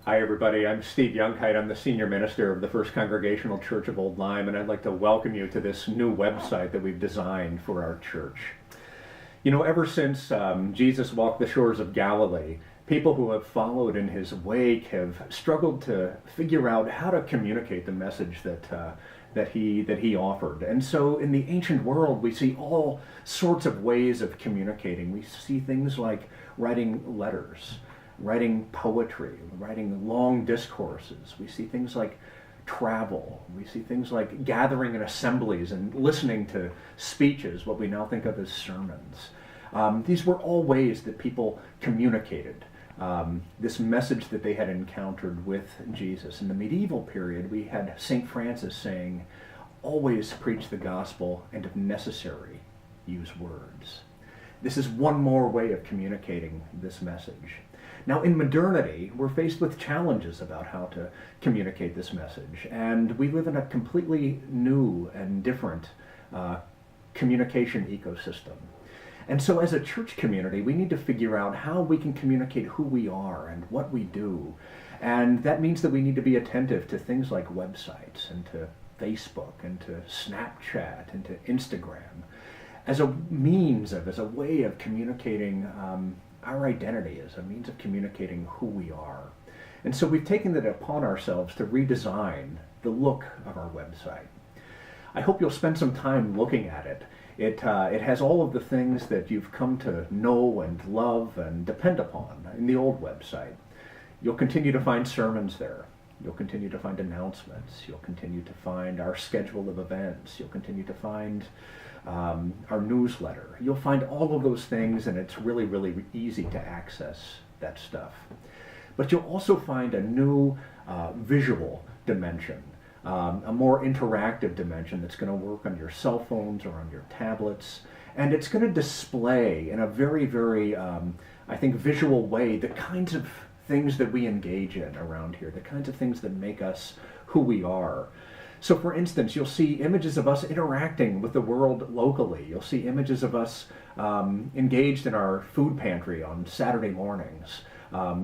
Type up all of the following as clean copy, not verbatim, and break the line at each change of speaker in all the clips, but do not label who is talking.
Hi, everybody. I'm Steve Youngkite. I'm the senior minister of the First Congregational Church of Old Lyme, and I'd like to welcome you to this new website that we've designed for our church. You know, ever since Jesus walked the shores of Galilee, people who have followed in his wake have struggled to figure out how to communicate the message that he offered. And so in the ancient world, we see all sorts of ways of communicating. We see things like writing letters, writing poetry, writing long discourses. We see things like travel. We see things like gathering in assemblies and listening to speeches, what we now think of as sermons. These were all ways that people communicated this message that they had encountered with Jesus. In the medieval period, we had St. Francis saying, "Always preach the gospel, and if necessary, use words." This is one more way of communicating this message. Now, in modernity, we're faced with challenges about how to communicate this message, and we live in a completely new and different communication ecosystem. And so as a church community, we need to figure out how we can communicate who we are and what we do. And that means that we need to be attentive to things like websites and to Facebook and to Snapchat and to Instagram as a way of communicating our identity, as a means of communicating who we are. And so we've taken it upon ourselves to redesign the look of our website. I hope you'll spend some time looking at it. It has all of the things that you've come to know and love and depend upon in the old website. You'll continue to find sermons there. You'll continue to find announcements. You'll continue to find our schedule of events. You'll continue to find our newsletter. You'll find all of those things, and it's really, really easy to access that stuff. But you'll also find a new visual dimension, a more interactive dimension that's going to work on your cell phones or on your tablets. And it's going to display in a very, very, I think, visual way the kinds of things that we engage in around here, the kinds of things that make us who we are. So for instance, you'll see images of us interacting with the world locally. You'll see images of us engaged in our food pantry on Saturday mornings,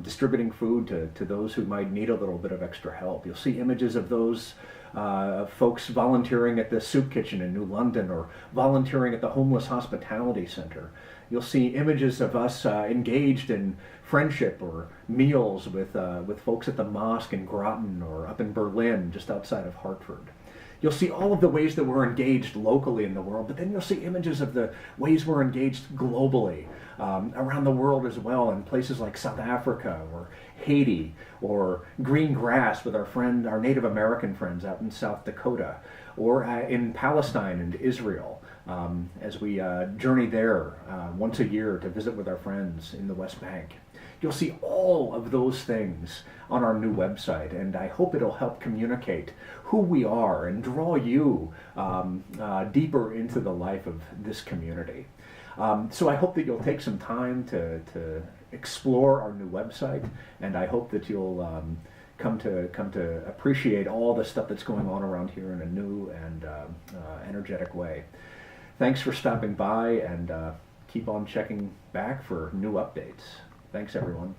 distributing food to those who might need a little bit of extra help. You'll see images of those folks volunteering at the soup kitchen in New London or volunteering at the Homeless Hospitality Center. You'll see images of us engaged in friendship or meals with folks at the mosque in Groton or up in Berlin, just outside of Hartford. You'll see all of the ways that we're engaged locally in the world, but then you'll see images of the ways we're engaged globally, around the world as well, in places like South Africa or Haiti, or green grass with our Native American friends out in South Dakota, or in Palestine and Israel, as we journey there once a year to visit with our friends in the West Bank. You'll see all of those things on our new website, and I hope it'll help communicate who we are and draw you deeper into the life of this community. So I hope that you'll take some time to explore our new website, and I hope that you'll come to appreciate all the stuff that's going on around here in a new and energetic way. Thanks for stopping by, and keep on checking back for new updates. Thanks, everyone.